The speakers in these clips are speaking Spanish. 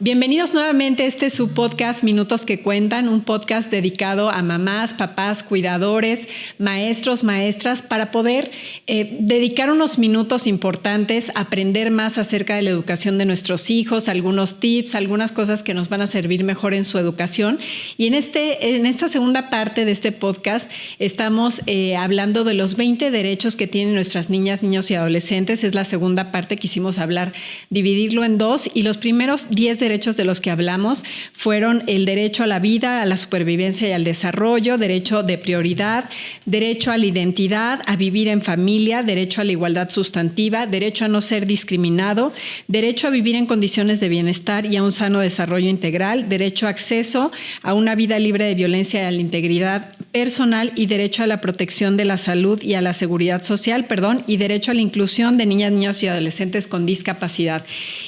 Bienvenidos nuevamente. Este es su podcast Minutos que Cuentan, un podcast dedicado a mamás, papás, cuidadores, maestros, maestras, para poder dedicar unos minutos importantes, aprender más acerca de la educación de nuestros hijos, algunos tips, algunas cosas que nos van a servir mejor en su educación. Y en esta segunda parte de este podcast estamos hablando de los 20 derechos que tienen nuestras niñas, niños y adolescentes. Es la segunda parte, quisimos dividirlo en dos, y los primeros 10 derechos de los que hablamos fueron el derecho a la vida, a la supervivencia y al desarrollo, derecho de prioridad, derecho a la identidad, a vivir en familia, derecho a la igualdad sustantiva, derecho a no ser discriminado, derecho a vivir en condiciones de bienestar y a un sano desarrollo integral, derecho a acceso a una vida libre de violencia y a la integridad personal, y derecho a la protección de la salud y a la seguridad social, y derecho a la inclusión de niñas, niños y adolescentes con discapacidad.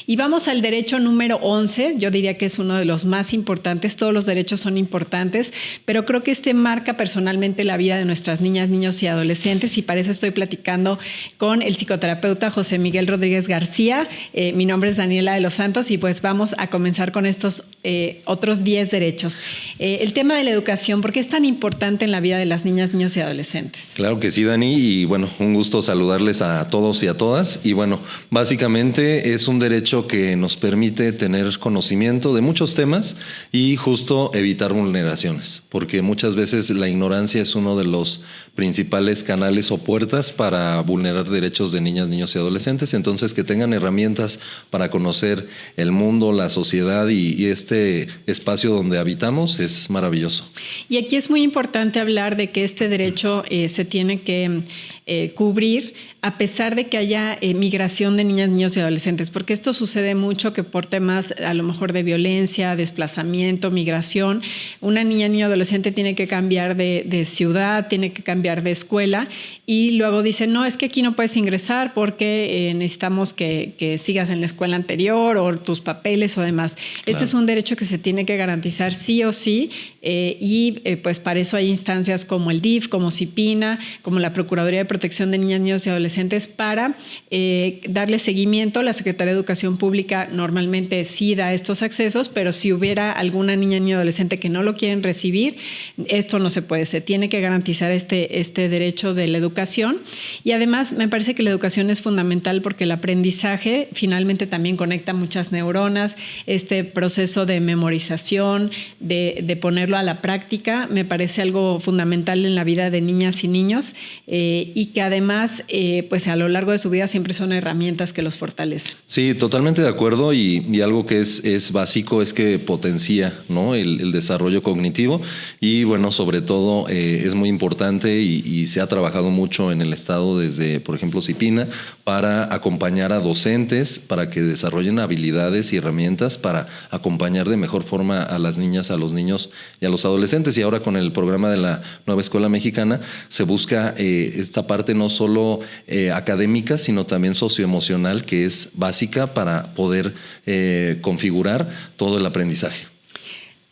Y vamos al derecho número 11. Yo diría que es uno de los más importantes. Todos los derechos son importantes, pero creo que este marca personalmente la vida de nuestras niñas, niños y adolescentes, y para eso estoy platicando con el psicoterapeuta José Miguel Rodríguez García. Mi nombre es Daniela de los Santos y pues vamos a comenzar con estos otros 10 derechos. El tema de la educación, ¿por qué es tan importante en la vida de las niñas, niños y adolescentes? Claro que sí, Dani, y bueno, un gusto saludarles a todos y a todas. Y bueno, básicamente es un derecho que nos permite tener conocimiento de muchos temas y justo evitar vulneraciones, porque muchas veces la ignorancia es uno de los principales canales o puertas para vulnerar derechos de niñas, niños y adolescentes. Entonces, que tengan herramientas para conocer el mundo, la sociedad y este espacio donde habitamos es maravilloso. Y aquí es muy importante hablar de que este derecho se tiene que cubrir a pesar de que haya migración de niñas, niños y adolescentes, porque esto sucede mucho, que por temas a lo mejor de violencia, desplazamiento, migración, una niña, niño, adolescente tiene que cambiar de ciudad, tiene que cambiar de escuela, y luego dicen, no, es que aquí no puedes ingresar porque necesitamos que sigas en la escuela anterior o tus papeles o demás. Claro. Este es un derecho que se tiene que garantizar sí o sí, pues para eso hay instancias como el DIF, como CIPINA, como la Procuraduría de Protección de Niñas, Niños y Adolescentes, para darle seguimiento. La Secretaría de Educación Pública normalmente sí da estos accesos, pero si hubiera alguna niña, niño, adolescente que no lo quieren recibir, esto no se puede. Se tiene que garantizar este derecho de la educación. Y además me parece que la educación es fundamental porque el aprendizaje finalmente también conecta muchas neuronas. Este proceso de memorización, de ponerlo a la práctica, me parece algo fundamental en la vida de niñas y niños, y que además pues a lo largo de su vida siempre son herramientas que los fortalecen. Sí, totalmente de acuerdo, y algo que es básico es que potencia, ¿no?, el desarrollo cognitivo, y bueno, sobre todo es muy importante y se ha trabajado mucho en el Estado desde, por ejemplo, CIPINA, para acompañar a docentes para que desarrollen habilidades y herramientas para acompañar de mejor forma a las niñas, a los niños y a los adolescentes. Y ahora con el programa de la Nueva Escuela Mexicana se busca esta parte no solo académica, sino también socioemocional, que es básica para poder configurar todo el aprendizaje.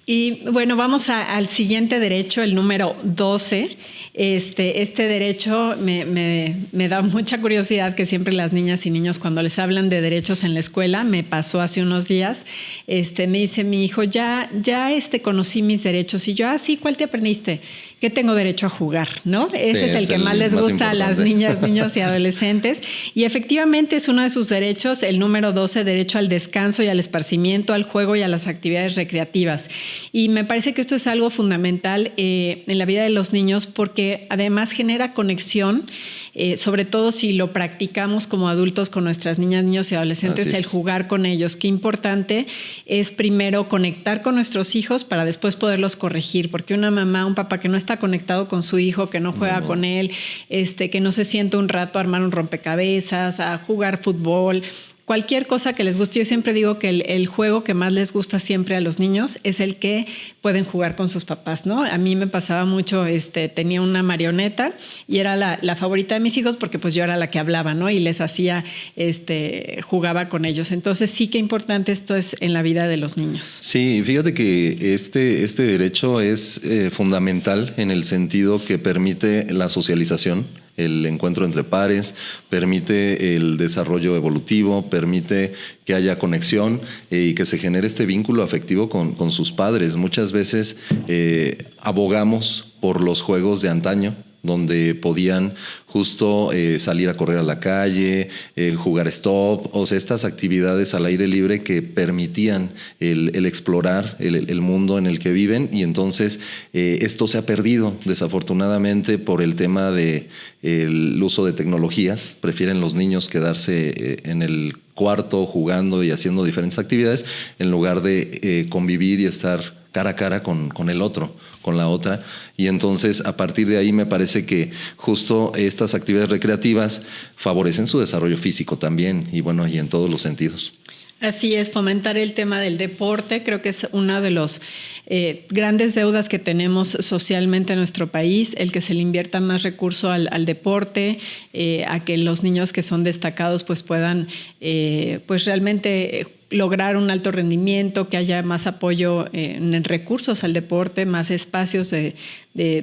Y bueno, vamos al siguiente derecho, el número 12. Este derecho me da mucha curiosidad, que siempre las niñas y niños cuando les hablan de derechos en la escuela, me pasó hace unos días, me dice mi hijo, ya conocí mis derechos. Y yo, sí, ¿cuál te aprendiste? Que tengo derecho a jugar, ¿no? Ese es el que más les gusta a las niñas, niños y adolescentes. Y efectivamente es uno de sus derechos, el número 12, derecho al descanso y al esparcimiento, al juego y a las actividades recreativas. Y me parece que esto es algo fundamental en la vida de los niños, porque además genera conexión, sobre todo si lo practicamos como adultos con nuestras niñas, niños y adolescentes, el jugar con ellos. Qué importante es primero conectar con nuestros hijos para después poderlos corregir, porque una mamá, un papá que no está conectado con su hijo, que no juega con él, que no se sienta un rato a armar un rompecabezas, a jugar fútbol, cualquier cosa que les guste. Yo siempre digo que el juego que más les gusta siempre a los niños es el que pueden jugar con sus papás, ¿no? A mí me pasaba mucho, tenía una marioneta y era la favorita de mis hijos porque pues yo era la que hablaba, ¿no? Y les hacía, jugaba con ellos. Entonces sí, que importante esto es en la vida de los niños. Sí, fíjate que este derecho es fundamental en el sentido que permite la socialización el encuentro entre pares, permite el desarrollo evolutivo, permite que haya conexión y que se genere este vínculo afectivo con sus padres. Muchas veces abogamos por los juegos de antaño, donde podían justo salir a correr a la calle, jugar stop, o sea, estas actividades al aire libre que permitían el explorar el mundo en el que viven, y entonces esto se ha perdido desafortunadamente por el tema de el uso de tecnologías. Prefieren los niños quedarse en el cuarto jugando y haciendo diferentes actividades en lugar de convivir y estar cara a cara con el otro, con la otra. Y entonces a partir de ahí me parece que justo estas actividades recreativas favorecen su desarrollo físico también, y bueno, y en todos los sentidos. Así es, fomentar el tema del deporte, creo que es una de los grandes deudas que tenemos socialmente en nuestro país, el que se le invierta más recurso al deporte, a que los niños que son destacados pues puedan pues realmente lograr un alto rendimiento, que haya más apoyo en recursos al deporte, más espacios de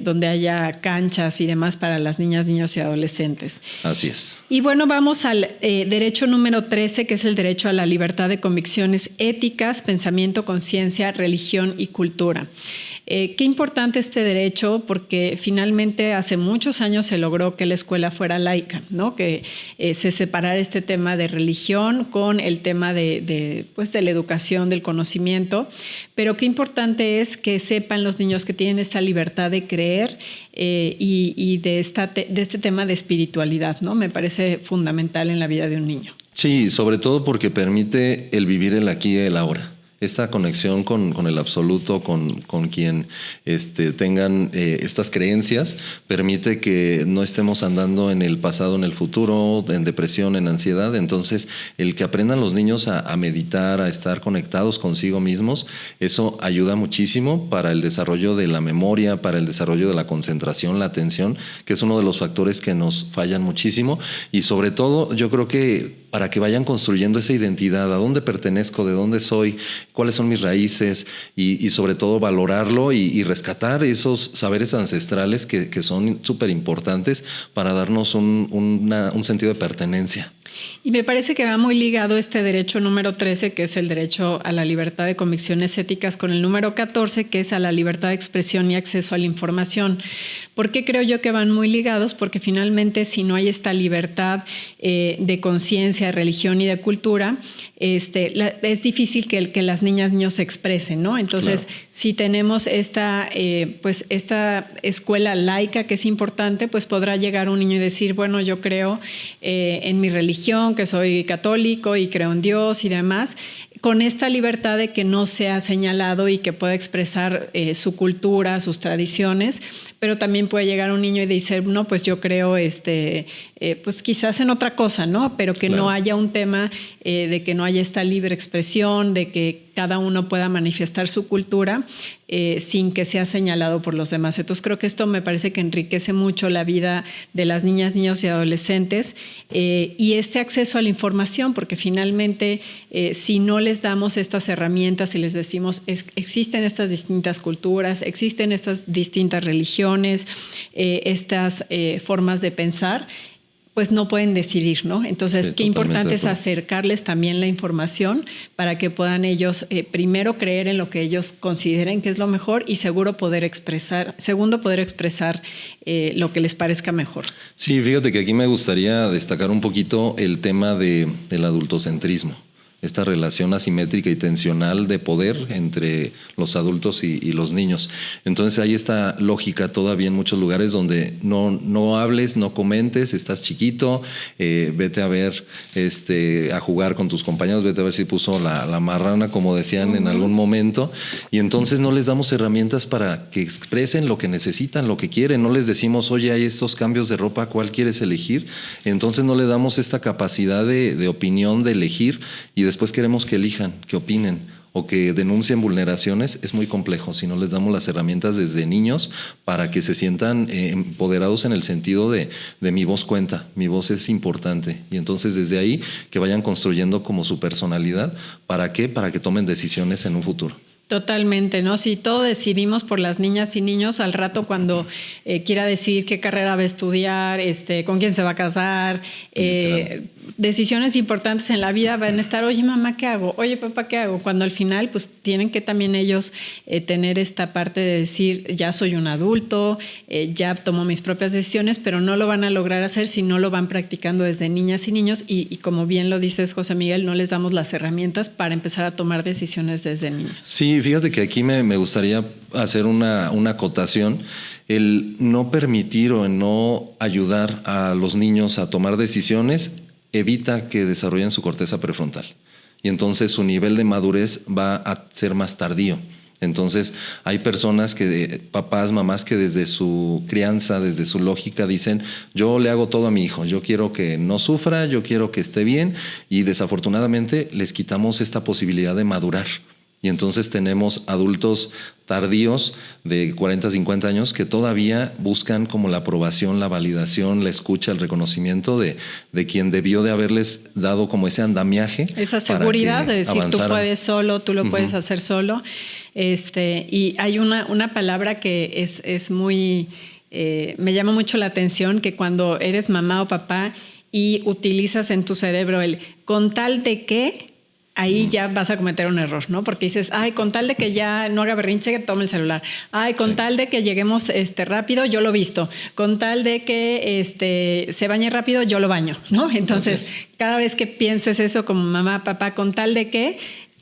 donde haya canchas y demás para las niñas, niños y adolescentes. Así es. Y bueno, vamos al derecho número 13, que es el derecho a la libertad de convicciones éticas, pensamiento, conciencia, religión y cultura. Qué importante este derecho, porque finalmente hace muchos años se logró que la escuela fuera laica, ¿no? Que se separara este tema de religión con el tema de la educación, del conocimiento, pero qué importante es que sepan los niños que tienen esta libertad de creer y de este tema de espiritualidad, ¿no? Me parece fundamental en la vida de un niño. Sí, sobre todo porque permite el vivir el aquí y el ahora. Esta conexión con el absoluto, con quien tengan estas creencias, permite que no estemos andando en el pasado, en el futuro, en depresión, en ansiedad. Entonces, el que aprendan los niños a meditar, a estar conectados consigo mismos, eso ayuda muchísimo para el desarrollo de la memoria, para el desarrollo de la concentración, la atención, que es uno de los factores que nos fallan muchísimo. Y sobre todo, yo creo que para que vayan construyendo esa identidad, a dónde pertenezco, de dónde soy, cuáles son mis raíces, y sobre todo valorarlo y rescatar esos saberes ancestrales que son súper importantes para darnos un sentido de pertenencia. Y me parece que va muy ligado este derecho número 13, que es el derecho a la libertad de convicciones éticas, con el número 14, que es a la libertad de expresión y acceso a la información. ¿Por qué creo yo que van muy ligados? Porque finalmente, si no hay esta libertad de conciencia, de religión y de cultura, es difícil que las niñas, niños se expresen, ¿no? Entonces, claro, si tenemos esta escuela laica, que es importante, pues podrá llegar un niño y decir, bueno, yo creo en mi religión, que soy católico y creo en Dios y demás, con esta libertad de que no sea señalado y que pueda expresar su cultura, sus tradiciones, pero también puede llegar un niño y decir, no, pues yo creo pues quizás en otra cosa, ¿no? Pero que claro, no haya un tema de que no haya esta libre expresión, de que cada uno pueda manifestar su cultura sin que sea señalado por los demás. Entonces creo que esto me parece que enriquece mucho la vida de las niñas, niños y adolescentes, y este acceso a la información, porque finalmente si no les damos estas herramientas y les decimos existen estas distintas culturas, existen estas distintas religiones, estas formas de pensar, pues no pueden decidir, ¿no? Entonces, sí, qué importante es acercarles también la información para que puedan ellos primero creer en lo que ellos consideren que es lo mejor, y segundo poder expresar lo que les parezca mejor. Sí, fíjate que aquí me gustaría destacar un poquito el tema del adultocentrismo. Esta relación asimétrica y tensional de poder entre los adultos y los niños. Entonces hay esta lógica todavía en muchos lugares donde no hables, no comentes, estás chiquito, vete a ver, a jugar con tus compañeros, vete a ver si puso la marrana, como decían en algún momento, y entonces no les damos herramientas para que expresen lo que necesitan, lo que quieren. No les decimos, oye, hay estos cambios de ropa, ¿cuál quieres elegir? Entonces no le damos esta capacidad de opinión, de elegir, y después queremos que elijan, que opinen o que denuncien vulneraciones. Es muy complejo si no les damos las herramientas desde niños para que se sientan empoderados en el sentido de mi voz cuenta, mi voz es importante. Y entonces desde ahí que vayan construyendo como su personalidad. ¿Para qué? Para que tomen decisiones en un futuro. Totalmente, ¿no? Si todo decidimos por las niñas y niños, al rato cuando quiera decir qué carrera va a estudiar, con quién se va a casar, decisiones importantes en la vida van a estar, oye mamá, ¿qué hago? Oye papá, ¿qué hago? Cuando al final pues tienen que también ellos tener esta parte de decir, ya soy un adulto, ya tomo mis propias decisiones, pero no lo van a lograr hacer si no lo van practicando desde niñas y niños y como bien lo dices, José Miguel, no les damos las herramientas para empezar a tomar decisiones desde niños. Sí, fíjate que aquí me gustaría hacer una acotación. El no permitir o el no ayudar a los niños a tomar decisiones evita que desarrollen su corteza prefrontal. Y entonces su nivel de madurez va a ser más tardío. Entonces hay personas papás, mamás que desde su crianza, desde su lógica dicen, yo le hago todo a mi hijo, yo quiero que no sufra, yo quiero que esté bien, y desafortunadamente les quitamos esta posibilidad de madurar. Y entonces tenemos adultos tardíos de 40, 50 años que todavía buscan como la aprobación, la validación, la escucha, el reconocimiento de quien debió de haberles dado como ese andamiaje. Esa seguridad de decir, avanzaran. Tú puedes solo, tú lo puedes hacer solo. Y hay una palabra que es muy, me llama mucho la atención, que cuando eres mamá o papá y utilizas en tu cerebro el con tal de que, ahí ya vas a cometer un error, ¿no? Porque dices, ay, con tal de que ya no haga berrinche, que tome el celular. Ay, con tal de que lleguemos rápido, yo lo visto. Con tal de que se bañe rápido, yo lo baño, ¿no? Entonces, cada vez que pienses eso como mamá, papá, con tal de que,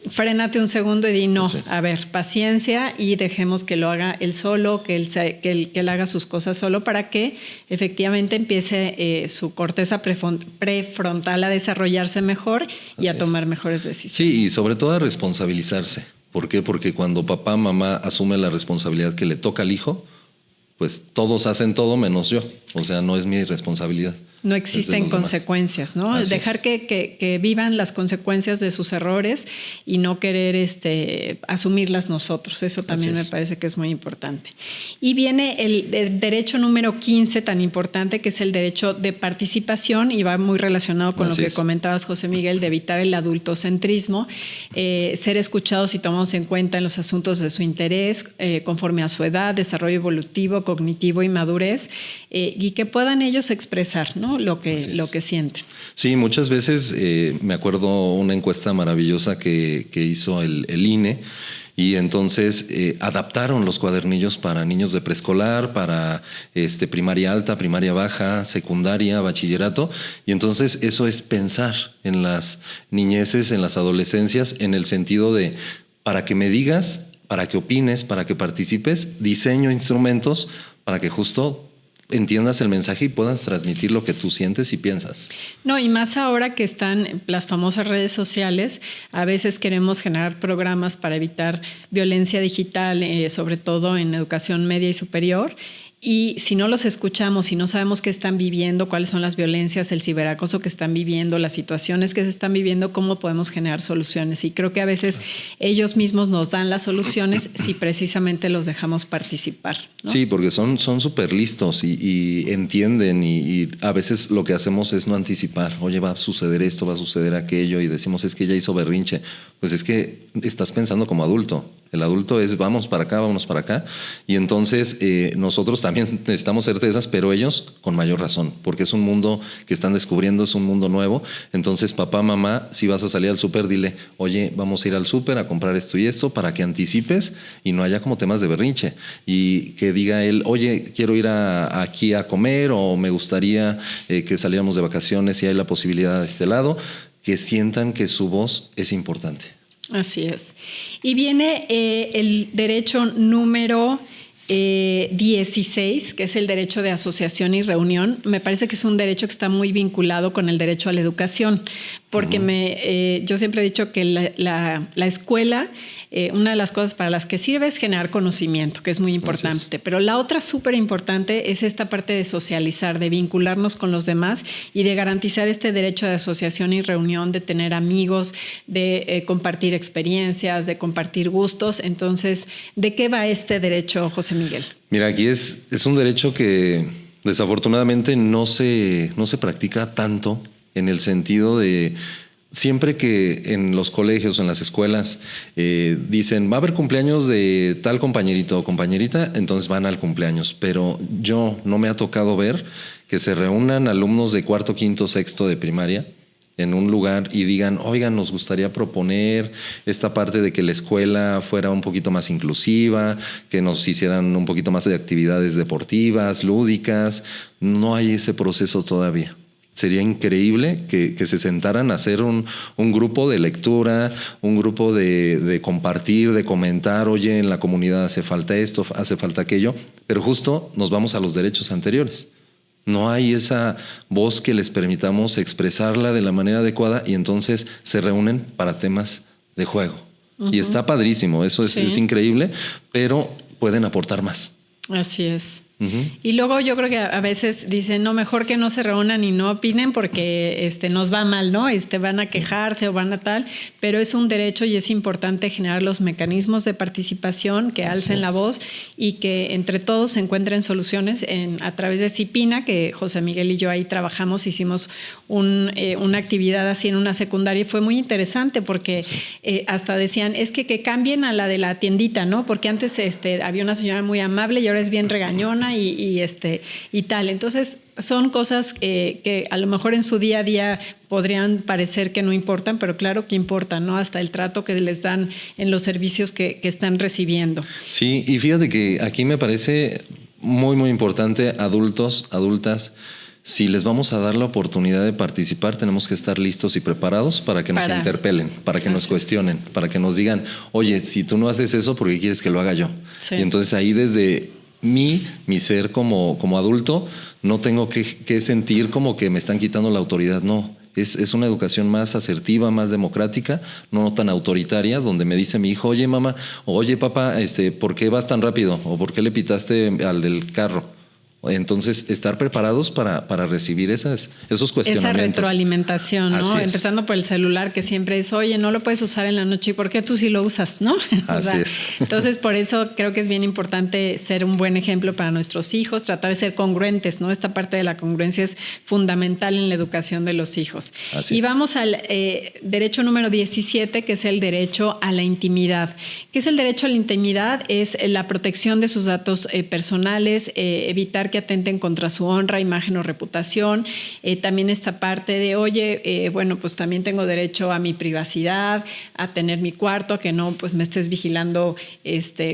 frénate un segundo y di no, a ver, paciencia y dejemos que lo haga él solo, que él haga sus cosas solo para que efectivamente empiece su corteza prefrontal a desarrollarse mejor y a tomar mejores decisiones. Sí, y sobre todo a responsabilizarse. ¿Por qué? Porque cuando papá, mamá asume la responsabilidad que le toca al hijo, pues todos hacen todo menos yo. O sea, no es mi responsabilidad. No existen consecuencias, ¿no? Así dejar que vivan las consecuencias de sus errores y no querer asumirlas nosotros. Eso también me parece que es muy importante. Y viene el derecho número 15, tan importante, que es el derecho de participación, y va muy relacionado con lo que comentabas, José Miguel, de evitar el adultocentrismo, ser escuchados y tomados en cuenta en los asuntos de su interés, conforme a su edad, desarrollo evolutivo, cognitivo y madurez, y que puedan ellos expresar, ¿no? Lo que sienten. Sí, muchas veces me acuerdo una encuesta maravillosa que hizo el INE, y entonces adaptaron los cuadernillos para niños de preescolar, para primaria alta, primaria baja, secundaria, bachillerato, y entonces eso es pensar en las niñeces, en las adolescencias, en el sentido de para que me digas, para que opines, para que participes, diseño instrumentos para que justo entiendas el mensaje y puedas transmitir lo que tú sientes y piensas. No, y más ahora que están las famosas redes sociales, a veces queremos generar programas para evitar violencia digital, sobre todo en educación media y superior. Y si no los escuchamos, si no sabemos qué están viviendo, cuáles son las violencias, el ciberacoso que están viviendo, las situaciones que se están viviendo, cómo podemos generar soluciones. Y creo que a veces ellos mismos nos dan las soluciones si precisamente los dejamos participar, ¿no? Sí, porque son súper listos y entienden, y a veces lo que hacemos es no anticipar. Oye, va a suceder esto, va a suceder aquello, y decimos, es que ella hizo berrinche. Pues es que estás pensando como adulto. El adulto es vamos para acá, vámonos para acá. Y entonces nosotros también necesitamos certezas, pero ellos con mayor razón, porque es un mundo que están descubriendo, es un mundo nuevo. Entonces, papá, mamá, si vas a salir al súper, dile, oye, vamos a ir al súper a comprar esto y esto, para que anticipes y no haya como temas de berrinche. Y que diga él, oye, quiero ir aquí a comer, o me gustaría que saliéramos de vacaciones y hay la posibilidad de este lado, que sientan que su voz es importante. Así es. Y viene el derecho número 16, que es el derecho de asociación y reunión. Me parece que es un derecho que está muy vinculado con el derecho a la educación, porque yo siempre he dicho que la escuela, una de las cosas para las que sirve es generar conocimiento, que es muy importante. Pero la otra súper importante es esta parte de socializar, de vincularnos con los demás y de garantizar este derecho de asociación y reunión, de tener amigos, de compartir experiencias, de compartir gustos. Entonces, ¿de qué va este derecho, José Miguel? Mira, aquí es un derecho que desafortunadamente no se practica tanto, en el sentido de siempre que en los colegios, en las escuelas, dicen, va a haber cumpleaños de tal compañerito o compañerita, entonces van al cumpleaños. Pero no me ha tocado ver que se reúnan alumnos de cuarto, quinto, sexto de primaria en un lugar y digan, oigan, nos gustaría proponer esta parte de que la escuela fuera un poquito más inclusiva, que nos hicieran un poquito más de actividades deportivas, lúdicas. No hay ese proceso todavía. Sería increíble que se sentaran a hacer un grupo de lectura, un grupo de compartir, de comentar, oye, en la comunidad hace falta esto, hace falta aquello, pero justo nos vamos a los derechos anteriores. No hay esa voz que les permitamos expresarla de la manera adecuada y entonces se reúnen para temas de juego. Uh-huh. Y está padrísimo, eso es increíble, pero pueden aportar más. Así es. Uh-huh. Y luego yo creo que a veces dicen, no, mejor que no se reúnan y no opinen porque nos va mal, ¿no? Van a quejarse o van a tal, pero es un derecho y es importante generar los mecanismos de participación que alcen la voz y que entre todos se encuentren soluciones a través de CIPINA, que José Miguel y yo ahí trabajamos, hicimos una actividad así en una secundaria y fue muy interesante porque hasta decían, es que cambien a la de la tiendita, ¿no? Porque antes había una señora muy amable y ahora es bien regañona y tal. Entonces, son cosas que a lo mejor en su día a día podrían parecer que no importan, pero claro que importan, ¿no? Hasta el trato que les dan en los servicios que están recibiendo. Sí, y fíjate que aquí me parece muy, muy importante, adultos, adultas, si les vamos a dar la oportunidad de participar, tenemos que estar listos y preparados para que nos interpelen, para que nos cuestionen, para que nos digan, oye, si tú no haces eso, ¿por qué quieres que lo haga yo? Sí. Y entonces ahí desde mi ser como adulto, no tengo que sentir como que me están quitando la autoridad, no. Es una educación más asertiva, más democrática, no tan autoritaria, donde me dice mi hijo, oye mamá, o oye papá, ¿por qué vas tan rápido? ¿O por qué le pitaste al del carro? Entonces, estar preparados para recibir esos cuestionamientos. Esa retroalimentación, ¿no? Empezando por el celular, que siempre es, oye, no lo puedes usar en la noche, ¿y por qué tú sí lo usas, no? Así es. Entonces, por eso creo que es bien importante ser un buen ejemplo para nuestros hijos, tratar de ser congruentes, ¿no? Esta parte de la congruencia es fundamental en la educación de los hijos. Y vamos al derecho número 17, que es el derecho a la intimidad. ¿Qué es el derecho a la intimidad? Es la protección de sus datos personales, evitar que atenten contra su honra, imagen o reputación. También esta parte de, oye, bueno, pues también tengo derecho a mi privacidad, a tener mi cuarto, a que no pues me estés vigilando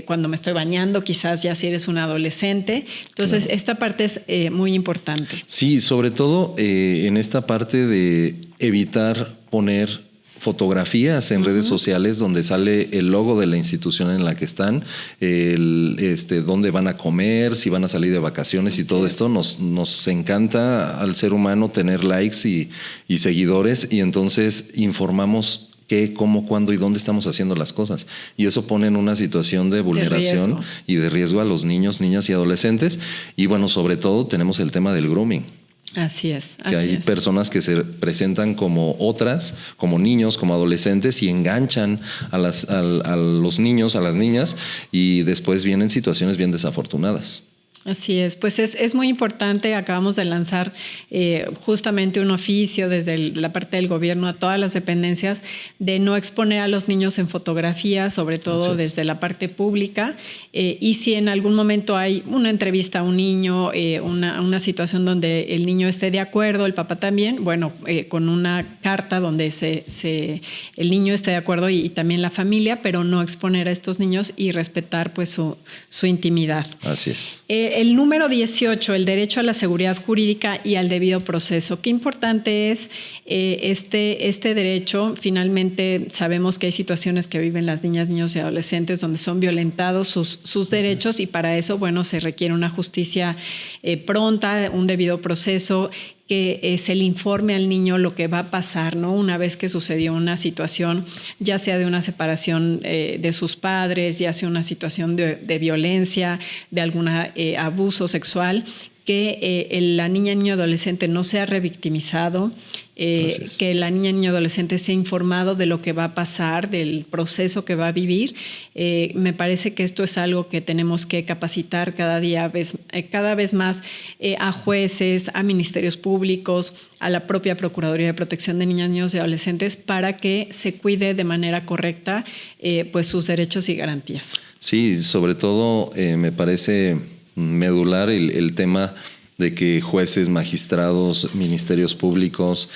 cuando me estoy bañando, quizás ya si eres un adolescente. Entonces, esta parte es muy importante. Sí, sobre todo en esta parte de evitar poner fotografías en redes sociales donde sale el logo de la institución en la que están, dónde van a comer, si van a salir de vacaciones y todo esto. Nos encanta al ser humano tener likes y seguidores, y entonces informamos qué, cómo, cuándo y dónde estamos haciendo las cosas. Y eso pone en una situación de vulneración y de riesgo a los niños, niñas y adolescentes. Y bueno, sobre todo tenemos el tema del grooming. Así es. Que hay personas que se presentan como otras, como niños, como adolescentes, y enganchan a los niños, a las niñas, y después vienen situaciones bien desafortunadas. Así es, pues es muy importante. Acabamos de lanzar justamente un oficio desde la parte del gobierno a todas las dependencias de no exponer a los niños en fotografías, sobre todo desde la parte pública. Y si en algún momento hay una entrevista a un niño, una situación donde el niño esté de acuerdo, el papá también, bueno, con una carta donde el niño esté de acuerdo y también la familia, pero no exponer a estos niños y respetar pues su intimidad. Así es. El número 18, el derecho a la seguridad jurídica y al debido proceso. Qué importante es este derecho. Finalmente sabemos que hay situaciones que viven las niñas, niños y adolescentes donde son violentados sus derechos, y para eso, bueno, se requiere una justicia pronta, un debido proceso, que se le informe al niño lo que va a pasar, ¿no? Una vez que sucedió una situación, ya sea de una separación de sus padres, ya sea una situación de violencia, de algún abuso sexual, que la niña, niño, adolescente no sea revictimizado, que la niño adolescente sea informado de lo que va a pasar, del proceso que va a vivir. Me parece que esto es algo que tenemos que capacitar cada vez más a jueces, a ministerios públicos, a la propia Procuraduría de Protección de Niñas, Niños y Adolescentes, para que se cuide de manera correcta pues sus derechos y garantías. Sí, sobre todo me parece medular el tema de que jueces, magistrados, ministerios públicos,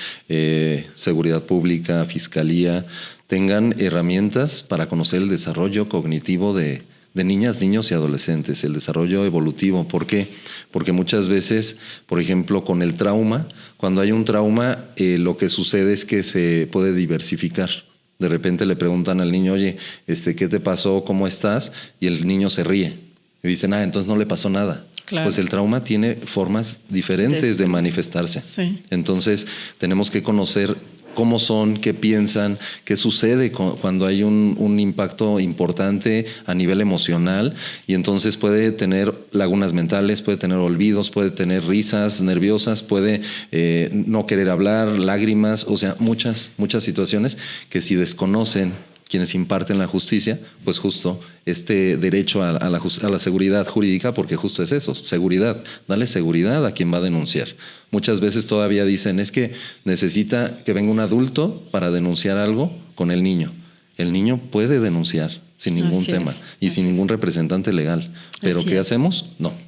seguridad pública, fiscalía, tengan herramientas para conocer el desarrollo cognitivo de niñas, niños y adolescentes, el desarrollo evolutivo. ¿Por qué? Porque muchas veces, por ejemplo, con el trauma, cuando hay un trauma, lo que sucede es que se puede diversificar. De repente le preguntan al niño, oye, ¿qué te pasó? ¿Cómo estás? Y el niño se ríe. Y dicen, entonces no le pasó nada. Claro. Pues el trauma tiene formas diferentes de manifestarse. Sí. Entonces tenemos que conocer cómo son, qué piensan, qué sucede cuando hay un impacto importante a nivel emocional, y entonces puede tener lagunas mentales, puede tener olvidos, puede tener risas nerviosas, puede no querer hablar, lágrimas, o sea, muchas situaciones que si desconocen quienes imparten la justicia, pues justo este derecho a la seguridad jurídica, porque justo es eso, seguridad, darle seguridad a quien va a denunciar. Muchas veces todavía dicen, es que necesita que venga un adulto para denunciar algo con el niño. El niño puede denunciar sin ningún tema y sin ningún representante legal. ¿Pero qué hacemos? No.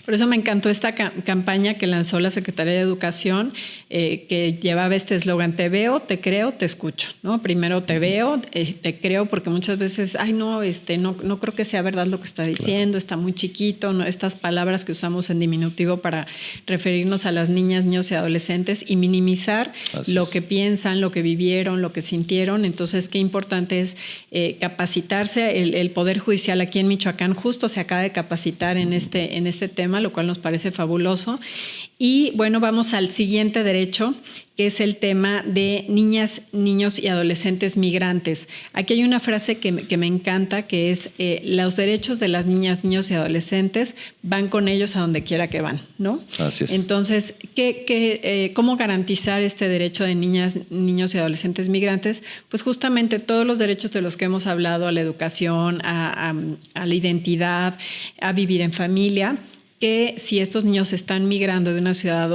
Por eso me encantó esta campaña que lanzó la Secretaría de Educación, que llevaba este eslogan: te veo, te creo, te escucho, ¿no? Primero te veo, te creo, porque muchas veces, no creo que sea verdad lo que está diciendo, está muy chiquito, ¿no? Estas palabras que usamos en diminutivo para referirnos a las niñas, niños y adolescentes y minimizar lo que piensan, lo que vivieron, lo que sintieron. Entonces, qué importante es capacitarse. El Poder Judicial aquí en Michoacán justo se acaba de capacitar en este tema, lo cual nos parece fabuloso. Y bueno, vamos al siguiente derecho, que es el tema de niñas, niños y adolescentes migrantes. Aquí hay una frase que me encanta, que es los derechos de las niñas, niños y adolescentes van con ellos a donde quiera que van, ¿no? Así es. Entonces, ¿cómo garantizar este derecho de niñas, niños y adolescentes migrantes? Pues justamente todos los derechos de los que hemos hablado, a la educación, a la identidad, a vivir en familia, que si estos niños están migrando de una ciudad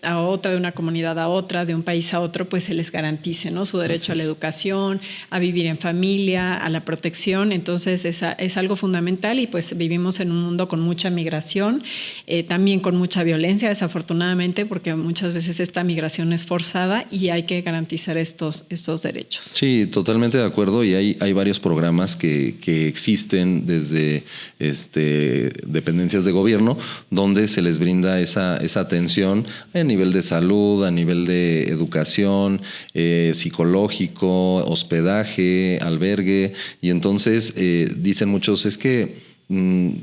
a otra, de una comunidad a otra, de un país a otro, pues se les garantice, ¿no? Su derecho a la educación, a vivir en familia, a la protección. Entonces es algo fundamental, y pues vivimos en un mundo con mucha migración, también con mucha violencia, desafortunadamente, porque muchas veces esta migración es forzada y hay que garantizar estos derechos. Sí, totalmente de acuerdo, y hay varios programas que existen desde dependencias de gobierno, donde se les brinda esa atención a nivel de salud, a nivel de educación, psicológico, hospedaje, albergue. Y entonces dicen muchos, es que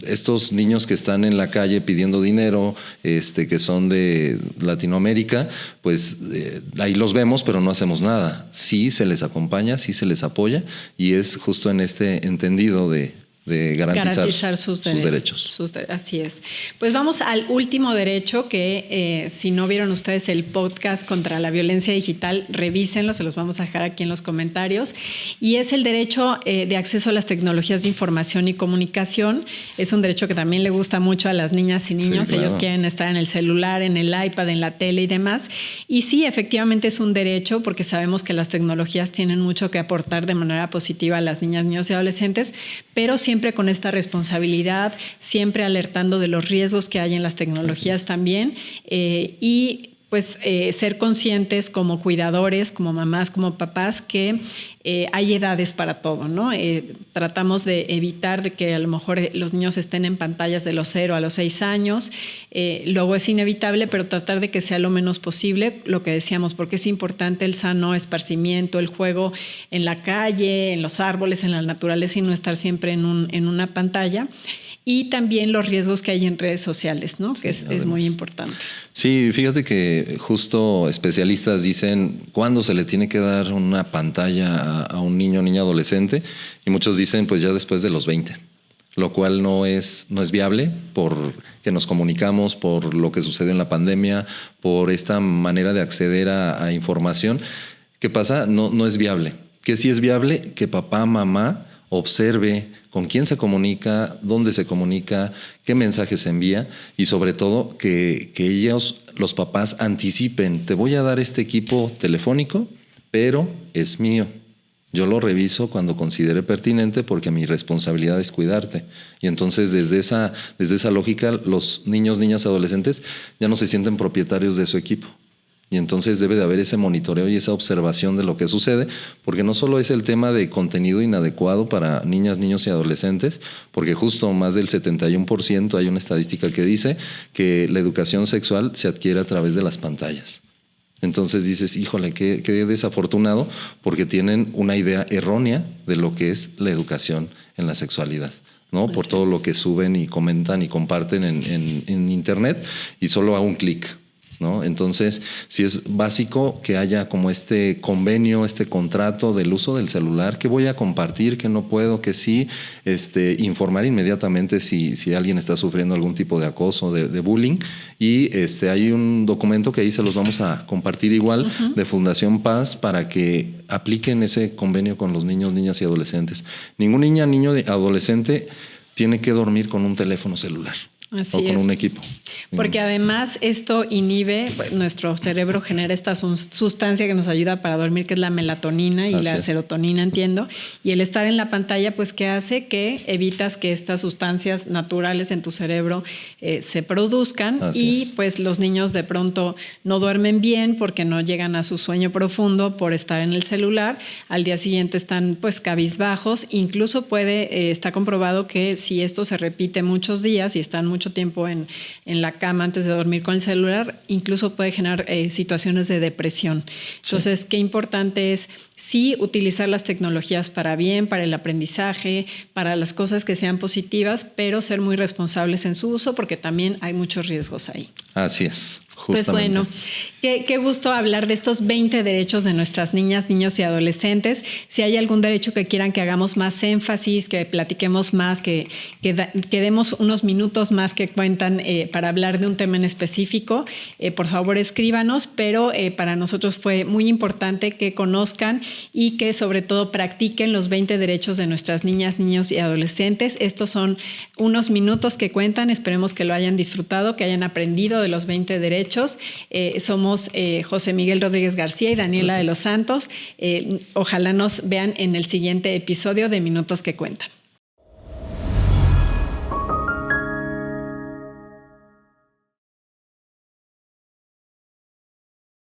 estos niños que están en la calle pidiendo dinero, que son de Latinoamérica, pues ahí los vemos, pero no hacemos nada. Sí se les acompaña, sí se les apoya, y es justo en este entendido de garantizar sus derechos. Así es. Pues vamos al último derecho, que si no vieron ustedes el podcast contra la violencia digital, revísenlo, se los vamos a dejar aquí en los comentarios. Y es el derecho de acceso a las tecnologías de información y comunicación. Es un derecho que también le gusta mucho a las niñas y niños. Sí, claro. Ellos quieren estar en el celular, en el iPad, en la tele y demás. Y sí, efectivamente es un derecho, porque sabemos que las tecnologías tienen mucho que aportar de manera positiva a las niñas, niños y adolescentes, pero siempre con esta responsabilidad, siempre alertando de los riesgos que hay en las tecnologías también, y pues ser conscientes como cuidadores, como mamás, como papás, que hay edades para todo, ¿no? Tratamos de evitar de que a lo mejor los niños estén en pantallas de los 0 a los 6 años. Luego es inevitable, pero tratar de que sea lo menos posible, lo que decíamos, porque es importante el sano esparcimiento, el juego en la calle, en los árboles, en la naturaleza, y no estar siempre en una pantalla. Y también los riesgos que hay en redes sociales, ¿no? Que es muy importante. Sí, fíjate que justo especialistas dicen cuándo se le tiene que dar una pantalla a un niño o niña adolescente, y muchos dicen pues ya después de los 20. lo cual no es viable por que nos comunicamos, por lo que sucede en la pandemia, por esta manera de acceder a información. ¿Qué pasa? No es viable. ¿Qué sí es viable? Que papá, mamá observe con quién se comunica, dónde se comunica, qué mensajes envía y sobre todo que ellos, los papás, anticipen. Te voy a dar este equipo telefónico, pero es mío. Yo lo reviso cuando considere pertinente porque mi responsabilidad es cuidarte. Y entonces desde esa lógica los niños, niñas, adolescentes ya no se sienten propietarios de su equipo. Y entonces debe de haber ese monitoreo y esa observación de lo que sucede, porque no solo es el tema de contenido inadecuado para niñas, niños y adolescentes, porque justo más del 71% hay una estadística que dice que la educación sexual se adquiere a través de las pantallas. Entonces dices, híjole, qué desafortunado, porque tienen una idea errónea de lo que es la educación en la sexualidad, ¿no? Por todo lo que suben y comentan y comparten en internet y solo a un clic, ¿no? Entonces, sí es básico que haya como este convenio, este contrato del uso del celular, que voy a compartir, que no puedo, que sí, informar inmediatamente si alguien está sufriendo algún tipo de acoso, de bullying. Y hay un documento que ahí se los vamos a compartir igual, de Fundación Paz, para que apliquen ese convenio con los niños, niñas y adolescentes. Ningún niña, niño, adolescente tiene que dormir con un teléfono celular. Así o con es. Un equipo. Porque además esto inhibe, nuestro cerebro genera esta sustancia que nos ayuda para dormir, que es la melatonina y la serotonina, entiendo. Y el estar en la pantalla, pues, ¿qué hace? Que evitas que estas sustancias naturales en tu cerebro se produzcan. Y pues los niños de pronto no duermen bien porque no llegan a su sueño profundo por estar en el celular. Al día siguiente están pues cabizbajos. Incluso está comprobado que si esto se repite muchos días y están mucho tiempo en la cama antes de dormir con el celular, incluso puede generar situaciones de depresión. Entonces, qué importante es sí utilizar las tecnologías para bien, para el aprendizaje, para las cosas que sean positivas, pero ser muy responsables en su uso porque también hay muchos riesgos ahí. Así es. Pues bueno, qué gusto hablar de estos 20 derechos de nuestras niñas, niños y adolescentes. Si hay algún derecho que quieran que hagamos más énfasis, que platiquemos más, que demos unos minutos más que cuentan para hablar de un tema en específico, por favor escríbanos, pero para nosotros fue muy importante que conozcan y que sobre todo practiquen los 20 derechos de nuestras niñas, niños y adolescentes. Estos son unos minutos que cuentan, esperemos que lo hayan disfrutado, que hayan aprendido de los 20 derechos. Somos José Miguel Rodríguez García y Daniela de los Santos. Ojalá nos vean en el siguiente episodio de Minutos que Cuentan.